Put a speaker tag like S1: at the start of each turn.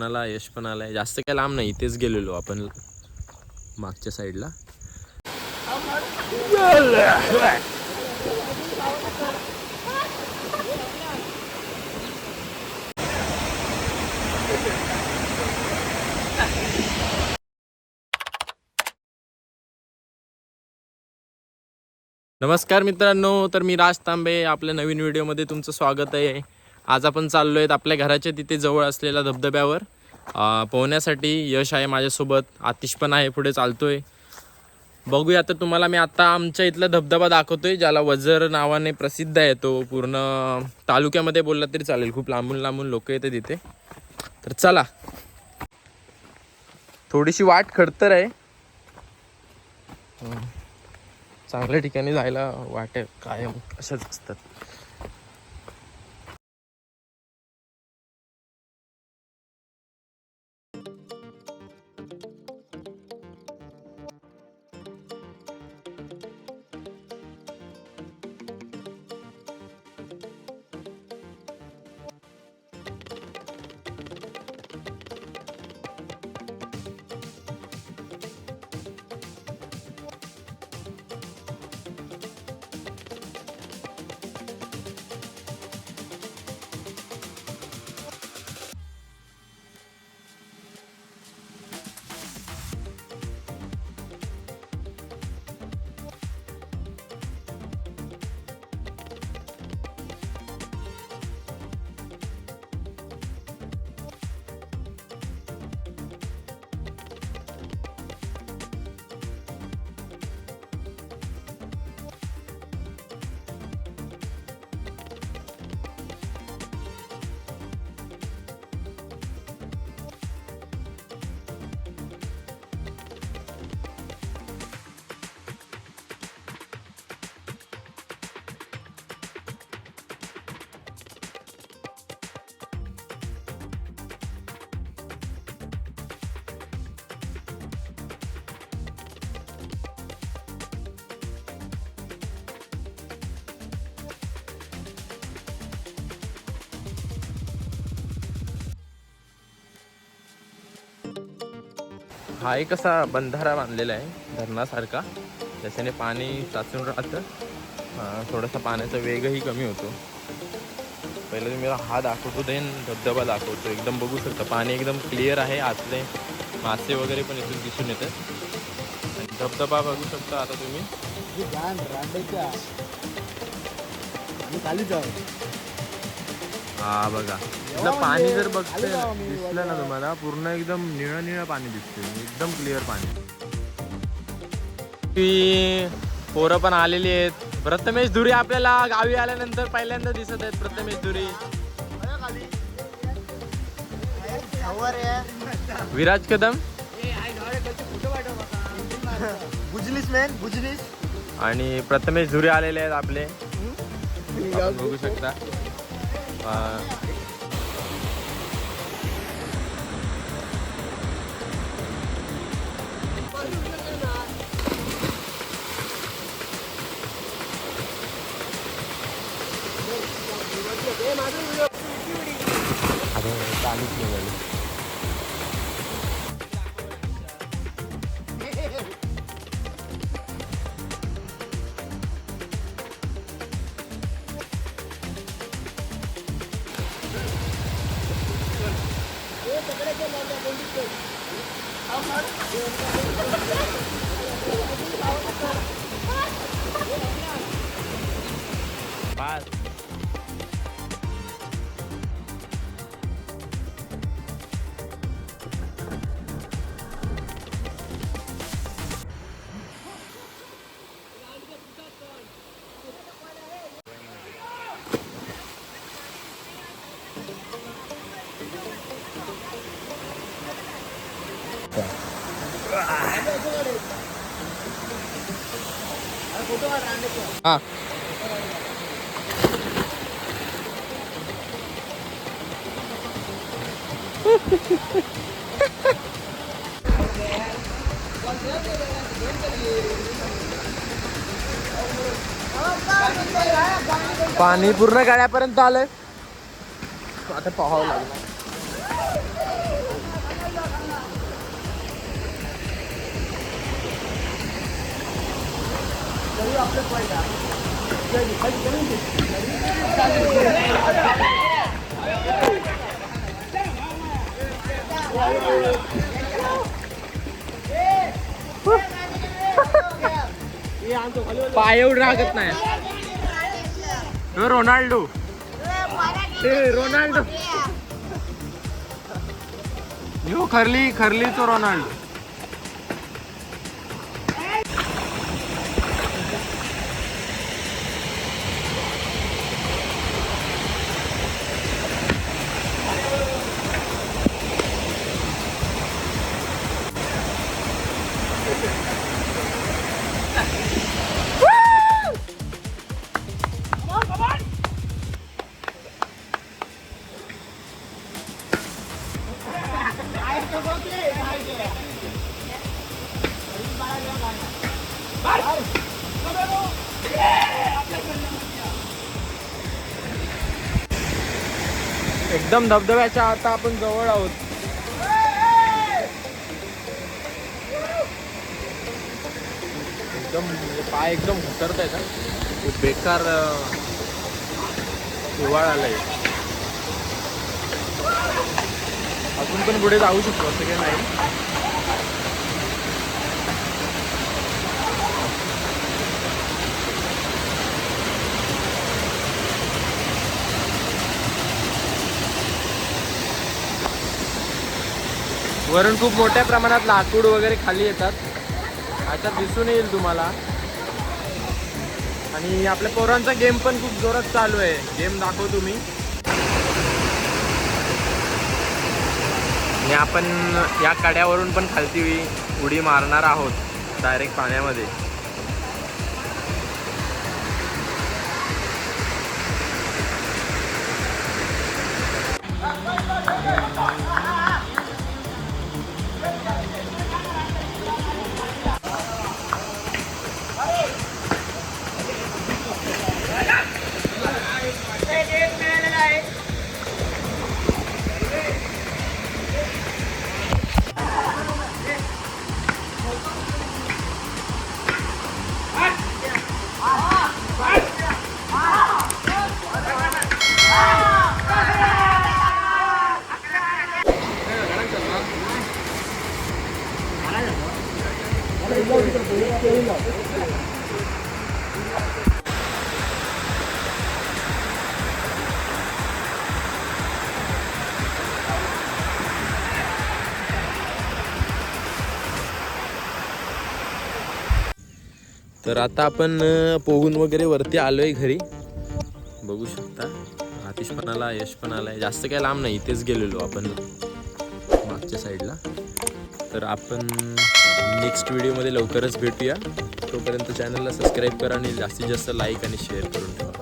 S1: कोणाला यश पण आलाय. जास्त काय लांब नाही, इथेच गेलेलो आपण मागच्या साईडला. नमस्कार मित्रांनो, तर मी राज तांबे, आपल्या नवीन व्हिडिओमध्ये तुमचं स्वागत आहे. आज आपण चाललो आहेत आपल्या घराच्या तिथे जवळ असलेल्या धबधब्यावर पोहण्यासाठी. यश आहे माझ्यासोबत, आतिश पण आहे, पुढे चालतोय. बघूया तर तुम्हाला मी आता आमच्या इथला धबधबा दाखवतोय, ज्याला वजर नावाने प्रसिद्ध आहे. तो पूर्ण तालुक्यामध्ये बोलला तरी चालेल, खूप लांबून लांबून लोक येतात तिथे. तर चला, थोडीशी वाट खडतर आहे. चांगल्या ठिकाणी जायला वाटे कायम अशाच असतात. हा एक असा बंधारा बांधलेला आहे धरणासारखा, ज्याच्याने पाणी साचून राहतं. थोडासा पाण्याचा वेगही कमी होतो. पहिलं तुम्ही हा दाखवतो, देन धबधबा दाखवतो. एकदम बघू शकता, पाणी एकदम क्लिअर आहे. आतले मासे वगैरे पण इथून दिसून येतात. आणि धबधबा बघू शकता आता तुम्ही. हा बघा, इथलं पाणी जर दिसलं ना तुम्हाला, पूर्ण एकदम निळं निळं पाणी दिसते, एकदम क्लिअर पाणी. पोरं पण आलेली आहेत. प्रथमेश धुरी आपल्याला गावी आल्यानंतर पहिल्यांदा दिसत आहेत. प्रथमेश धुरी, विराज कदम आणि प्रथमेश धुरी आलेले आहेत आपले, बघू शकता. हाँ पाणी पूर्ण गाड्यापर्यंत आलंय. आता पाहावं लागलं. पाय एवढं रागत नाही. रोनाल्डो रोनाल्डो यो खरली तो रोनाल्डो. एकदम धबधब्याच्या आता आपण जवळ आहोत. एकदम पाय एकदम घसरत आहेत. खूप बेकार हिवाळा आलाय. अजून पण पुढे जाऊ शकतो असं काही नाही. वरून खूप मोठ्या प्रमाणात लाकूड वगैरे खाली येतात, आता दिसून येईल तुम्हाला. आणि आपल्या पोरांचा गेम पण खूप जोरात चालू आहे. गेम दाखवतो मी. आणि आपण या कड्यावरून पण खालती उडी मारणार आहोत डायरेक्ट पाण्यामध्ये. तर आता आपण पोहून वगैरे वरती आलोय घरी. बघू शकता आतिश पण आला, यश पण आलाय. जास्त काय लांब नाही, इथेच गेलेलो आपण मागच्या साईडला. तर आपण नेक्स्ट व्हिडिओमध्ये लवकरच भेटूया. तोपर्यंत चॅनलला सबस्क्राईब करा आणि जास्तीत जास्त लाईक आणि शेअर करून ठेवा.